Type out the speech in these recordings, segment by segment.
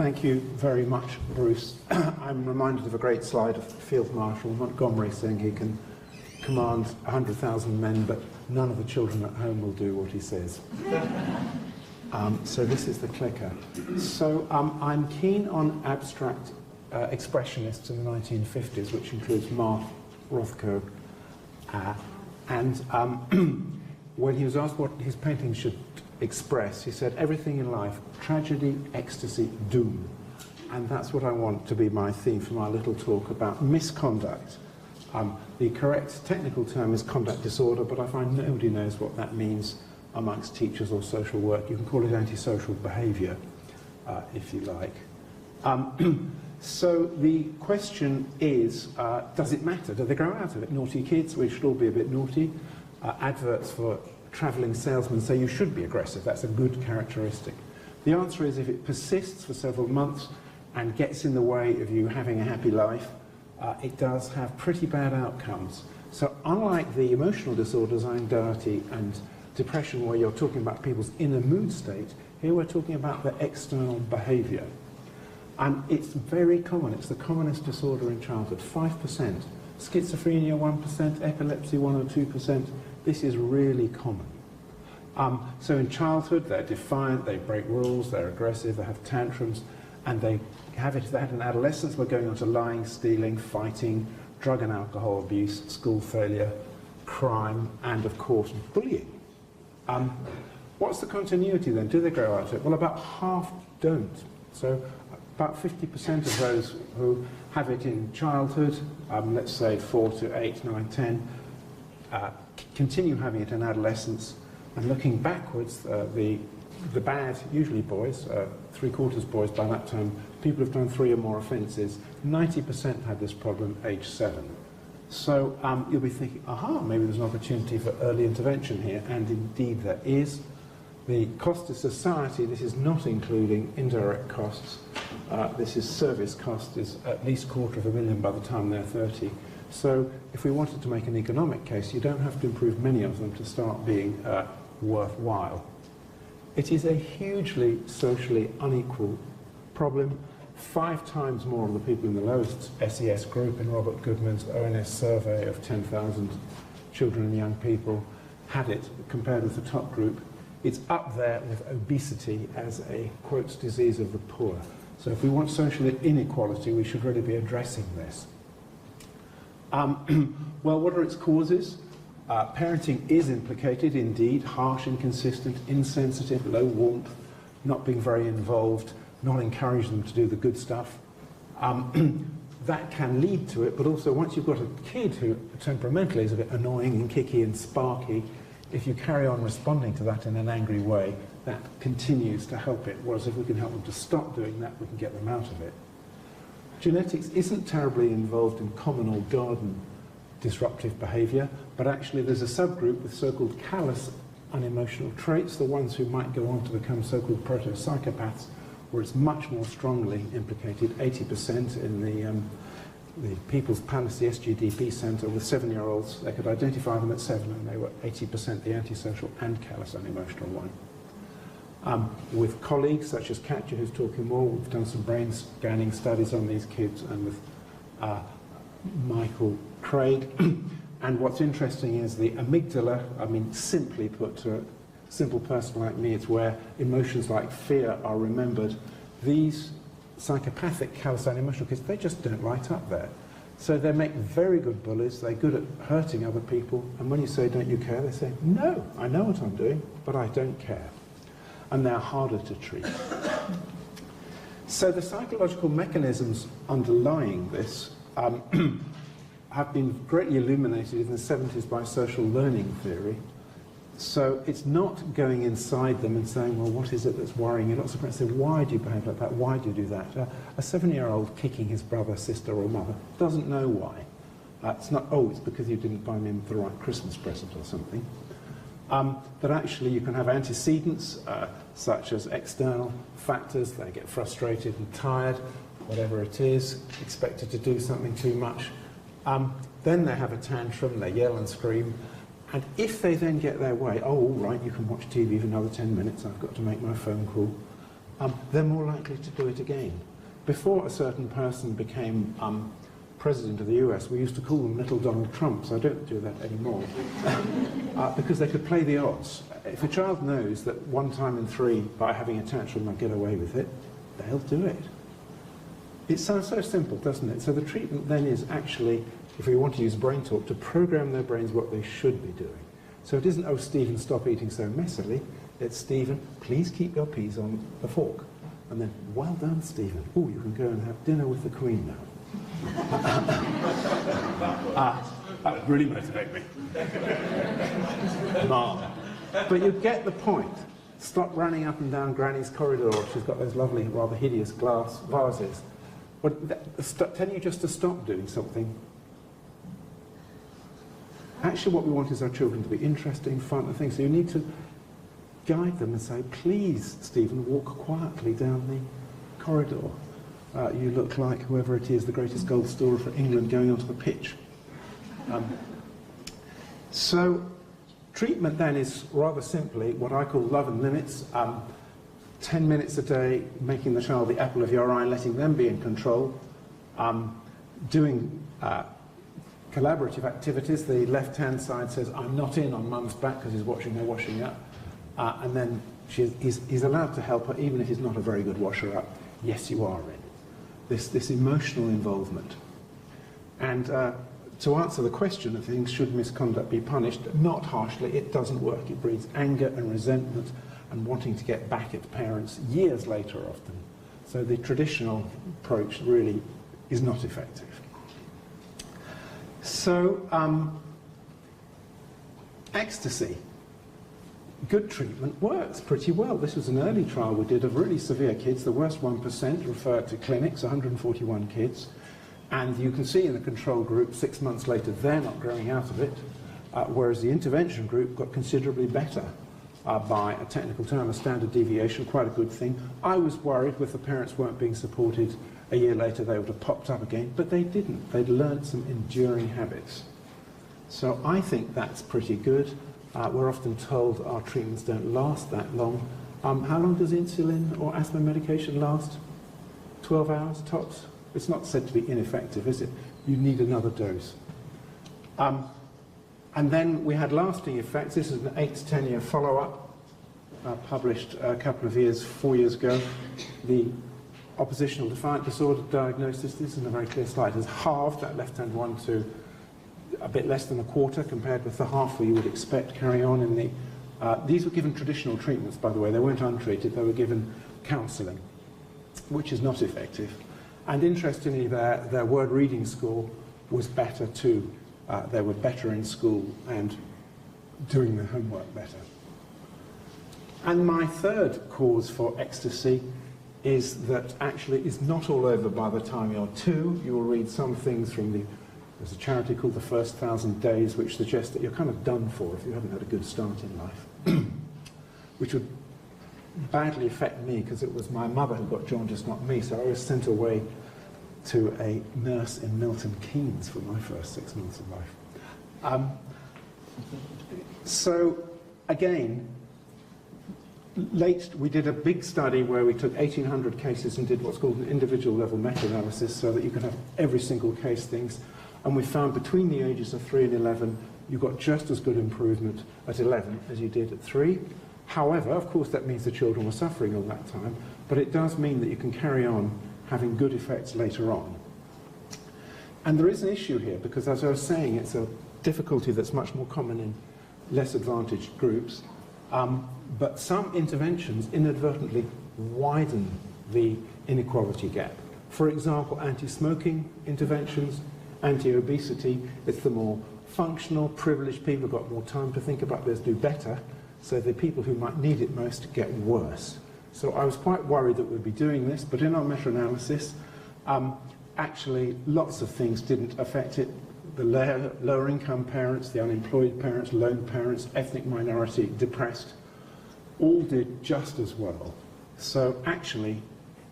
Thank you very much, Bruce. I'm reminded of a great slide of Field Marshal Montgomery saying he can command 100,000 men, but none of the children at home will do what he says. So this is the clicker. So I'm keen on abstract expressionists in the 1950s, which includes Mark Rothko. When he was asked what his painting should express, he said, everything in life, tragedy, ecstasy, doom. And that's what I want to be my theme for my little talk about misconduct. The correct technical term is conduct disorder, but I find nobody knows what that means amongst teachers or social work. You can call it antisocial behaviour, if you like. So the question is, does it matter? Do they grow out of it? Naughty kids, we should all be a bit naughty. Adverts for travelling salesmen say you should be aggressive. That's a good characteristic. The answer is if it persists for several months and gets in the way of you having a happy life, it does have pretty bad outcomes. So unlike the emotional disorders, anxiety and depression, where you're talking about people's inner mood state, here we're talking about the external behaviour. And it's very common. It's the commonest disorder in childhood, 5%. Schizophrenia, 1%, epilepsy, 1 or 2%. This is really common. So in childhood, they're defiant, they break rules, they're aggressive, they have tantrums, and they have it that in adolescence we're going on to lying, stealing, fighting, drug and alcohol abuse, school failure, crime, and of course bullying. What's the continuity then? Do they grow out of it? Well, about half don't. So about 50% of those who have it in childhood, let's say 4 to 8, 9, 10, continue having it in adolescence, and looking backwards, the bad, usually boys, 3/4 boys by that time, people have done 3 or more offences, 90% had this problem age 7. So you'll be thinking, aha, maybe there's an opportunity for early intervention here, and indeed there is. The cost to society, this is not including indirect costs, this is service cost, is at least $250,000 by the time they're 30. So if we wanted to make an economic case, you don't have to improve many of them to start being worthwhile. It is a hugely socially unequal problem. 5 times more of the people in the lowest SES group in Robert Goodman's ONS survey of 10,000 children and young people had it compared with the top group. It's up there with obesity as a, quotes, disease of the poor. So if we want social inequality, we should really be addressing this. Well, what are its causes? Parenting is implicated, indeed, harsh, inconsistent, insensitive, low warmth, not being very involved, not encouraging them to do the good stuff. That can lead to it, but also once you've got a kid who temperamentally is a bit annoying and kicky and sparky, if you carry on responding to that in an angry way, that continues to help it, whereas if we can help them to stop doing that, we can get them out of it. Genetics isn't terribly involved in common or garden disruptive behaviour, but actually there's a subgroup with so-called callous unemotional traits, the ones who might go on to become so-called proto-psychopaths, where it's much more strongly implicated, 80% in the People's Palace, the SGDP Centre, with 7-year-olds. They could identify them at 7, and they were 80% the antisocial and callous unemotional one. With colleagues such as Katja, who's talking more, we've done some brain scanning studies on these kids, and with Michael Craig. And what's interesting is the amygdala, I mean, simply put, to a simple person like me, it's where emotions like fear are remembered. These psychopathic callous unemotional kids, they just don't light up there. So they make very good bullies, they're good at hurting other people, and when you say, don't you care, they say, no, I know what I'm doing, but I don't care. And they're harder to treat. So the psychological mechanisms underlying this have been greatly illuminated in the 70s by social learning theory. So it's not going inside them and saying, well, what is it that's worrying you? Not surprised to say, why do you behave like that? Why do you do that? A 7-year-old kicking his brother, sister, or mother doesn't know why. It's not, oh, it's because you didn't buy me the right Christmas present or something. But actually you can have antecedents, such as external factors. They get frustrated and tired, whatever it is, expected to do something too much. Then they have a tantrum, they yell and scream, and if they then get their way, oh, all right, you can watch TV for another 10 minutes, I've got to make my phone call, they're more likely to do it again. Before a certain person became president of the US, we used to call them little Donald Trumps. I don't do that anymore. Because they could play the odds. If a child knows that one time in 3, by having a tantrum, they'll get away with it, they'll do it. It sounds so simple, doesn't it? So the treatment then is actually, if we want to use brain talk, to program their brains what they should be doing. So it isn't, oh, Stephen, stop eating so messily. It's, Stephen, please keep your peas on the fork. And then, well done, Stephen. Oh, you can go and have dinner with the Queen now. That would really motivate me. Mom. But you get the point. Stop running up and down Granny's corridor. She's got those lovely, rather hideous glass vases. Telling you just to stop doing something. Actually, what we want is our children to be interesting, fun, and things. So you need to guide them and say, please, Stephen, walk quietly down the corridor. You look like whoever it is, the greatest goal scorer for England going onto the pitch. So treatment then is rather simply what I call love and limits. 10 minutes a day, making the child the apple of your eye, letting them be in control. Doing collaborative activities. The left-hand side says, I'm not in on mum's back because he's watching her washing up. And then he's allowed to help her, even if he's not a very good washer up. Yes, you are in. This emotional involvement. And to answer the question of things, should misconduct be punished? Not harshly. It doesn't work. It breeds anger and resentment and wanting to get back at parents years later often. So the traditional approach really is not effective. So, ecstasy. Good treatment works pretty well. This was an early trial we did of really severe kids, the worst 1% referred to clinics, 141 kids. And you can see in the control group, 6 months later, they're not growing out of it, whereas the intervention group got considerably better by a technical term, a standard deviation, quite a good thing. I was worried if the parents weren't being supported. A year later, they would have popped up again, but they didn't. They'd learned some enduring habits. So I think that's pretty good. We're often told our treatments don't last that long. How long does insulin or asthma medication last? 12 hours tops? It's not said to be ineffective, is it? You need another dose. And then we had lasting effects. This is an 8 to 10 year follow-up, published a couple of years, 4 years ago. The oppositional defiant disorder diagnosis, this is a very clear slide, has halved, that left-hand one, to a bit less than a quarter compared with the half we would expect carry on in the... these were given traditional treatments, by the way. They weren't untreated. They were given counselling, which is not effective. And interestingly, their word reading score was better too. They were better in school and doing their homework better. And my third cause for ecstasy is that actually it's not all over by the time you're 2. You will read some things from there's a charity called The First 1,000 Days, which suggests that you're kind of done for if you haven't had a good start in life, which would badly affect me because it was my mother who got jaundice, not me, so I was sent away to a nurse in Milton Keynes for my first 6 months of life. So, again, we did a big study where we took 1,800 cases and did what's called an individual level meta-analysis so that you could have every single case things. And we found between the ages of 3 and 11, you got just as good improvement at 11 as you did at 3. However, of course, that means the children were suffering all that time, but it does mean that you can carry on having good effects later on. And there is an issue here, because as I was saying, it's a difficulty that's much more common in less advantaged groups. But some interventions inadvertently widen the inequality gap. For example, anti-smoking interventions, anti-obesity, it's the more functional, privileged people who've got more time to think about this do better, so the people who might need it most get worse. So I was quite worried that we'd be doing this, but in our meta-analysis, actually lots of things didn't affect it. The lower income parents, the unemployed parents, lone parents, ethnic minority, depressed, all did just as well. So actually,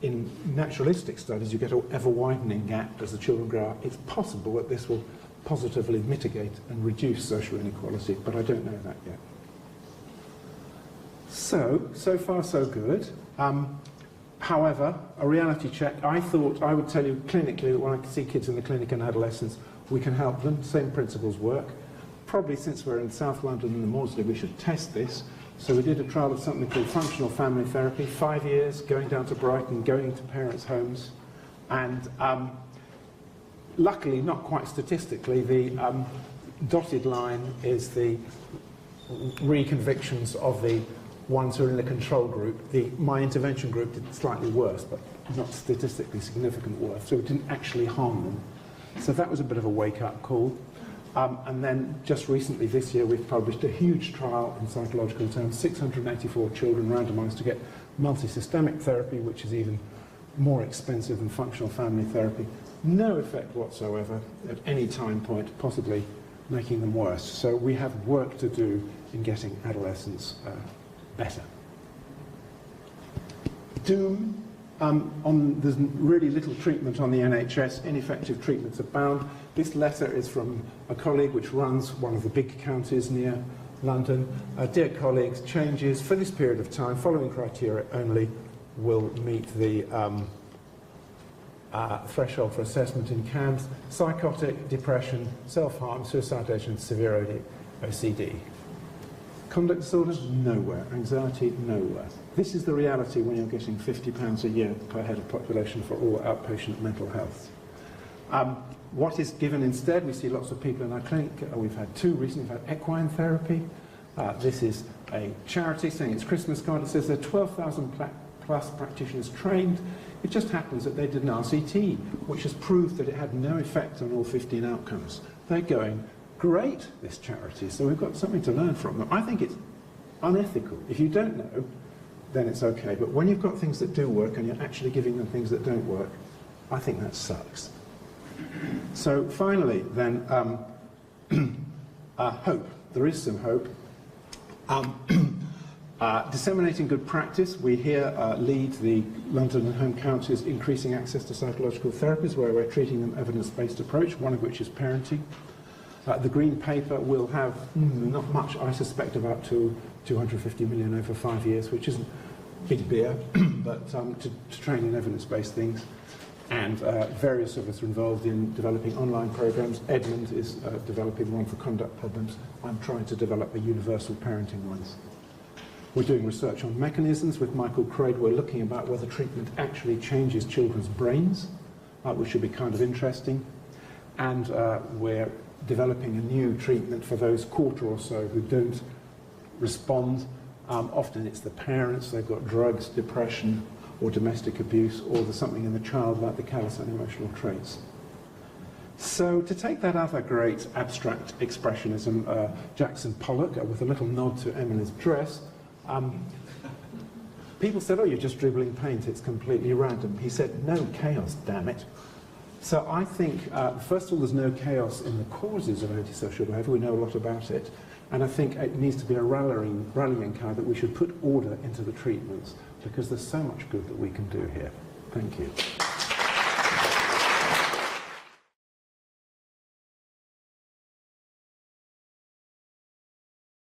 in naturalistic studies, you get an ever-widening gap as the children grow up. It's possible that this will positively mitigate and reduce social inequality, but I don't know that yet. So far so good. However, a reality check, I thought I would tell you clinically that when I see kids in the clinic and adolescents, we can help them. Same principles work. Probably since we're in South London and the Maudsley, we should test this. So we did a trial of something called functional family therapy, 5 years, going down to Brighton, going to parents' homes. And luckily, not quite statistically, the dotted line is the reconvictions of the ones who are in the control group. My intervention group did slightly worse, but not statistically significant worse, so it didn't actually harm them. So that was a bit of a wake-up call. And then just recently this year we've published a huge trial in psychological terms, 684 children randomized to get multisystemic therapy, which is even more expensive than functional family therapy. No effect whatsoever at any time point, possibly making them worse. So we have work to do in getting adolescents better. Doom. There's really little treatment on the NHS. Ineffective treatments abound. This letter is from a colleague which runs one of the big counties near London. Dear colleagues, changes for this period of time, following criteria only, will meet the threshold for assessment in CAMHS: psychotic, depression, self-harm, suicidation, severe OCD. Conduct disorders, nowhere. Anxiety, nowhere. This is the reality when you're getting £50 a year per head of population for all outpatient mental health. What is given instead? We see lots of people in our clinic. We've had two recently. We've had equine therapy. This is a charity saying its Christmas card. It says there are 12,000 plus practitioners trained. It just happens that they did an RCT, which has proved that it had no effect on all 15 outcomes. They're going, great, this charity, so we've got something to learn from them. I think it's unethical. If you don't know, then it's okay. But when you've got things that do work and you're actually giving them things that don't work, I think that sucks. So finally, then, hope. There is some hope. Disseminating good practice. We here lead the London and home counties increasing access to psychological therapies, where we're treating them evidence-based approach, one of which is parenting. The green paper will have not much, I suspect, about 250 million over 5 years, which isn't big beer, but to train in evidence-based things. And various of us are involved in developing online programs. Edmund is developing one for conduct problems. I'm trying to develop a universal parenting ones. We're doing research on mechanisms with Michael Craig. We're looking about whether treatment actually changes children's brains, which should be kind of interesting. And we're developing a new treatment for those quarter or so who don't respond. Often it's the parents, they've got drugs, depression, or domestic abuse, or there's something in the child like the callous and emotional traits. So to take that other great abstract expressionism, Jackson Pollock, with a little nod to Emily's dress, people said, oh, you're just dribbling paint, it's completely random. He said, no chaos, damn it. So I think, first of all, there's no chaos in the causes of antisocial behaviour. We know a lot about it. And I think it needs to be a rallying cry that we should put order into the treatments, because there's so much good that we can do here. Thank you.